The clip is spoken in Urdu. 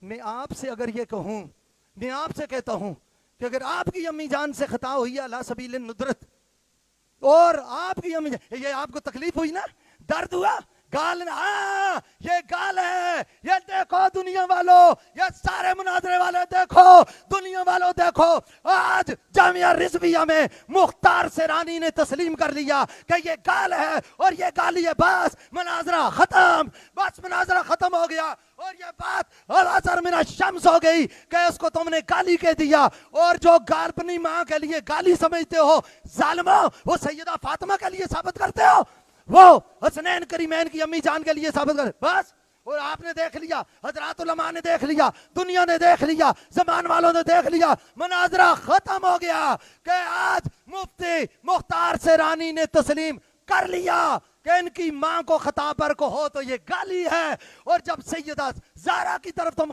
میں آپ سے اگر یہ کہوں، میں آپ سے کہتا ہوں کہ اگر آپ کی امی جان سے خطا ہوئی ہے علی سبیل ندرت، اور آپ کی امی جان، یہ آپ کو تکلیف ہوئی نا، درد ہوا، گال نہ، ہاں یہ گال ہے، یہ دیکھو دنیا والوں، یہ سارے مناظرے والے دیکھو، دنیا والوں دیکھو، آج جامعہ رضویہ میں مختار سیرانی نے تسلیم کر لیا کہ یہ گال ہے اور یہ گالی ہے، بس مناظرہ ختم، بس مناظرہ ختم ہو گیا، اور یہ بات الازہر من الشمس ہو گئی کہ اس کو تم نے گالی کہہ دیا، اور جو گال اپنی ماں کے لیے گالی سمجھتے ہو ظالموں، وہ سیدہ فاطمہ کے لیے ثابت کرتے ہو، وہ حسنین کریمین کی امی جان کے لیے ثابت کر، بس۔ اور آپ نے دیکھ لیا، حضرات علماء نے دیکھ لیا، دنیا نے دیکھ لیا، زمان والوں نے دیکھ لیا، مناظرہ ختم ہو گیا کہ آج مفتی مختار سیرانی نے تسلیم کر لیا کہ ان کی ماں کو خطا پر کو ہو تو یہ گالی ہے، اور جب سیدہ زہرا کی طرف تم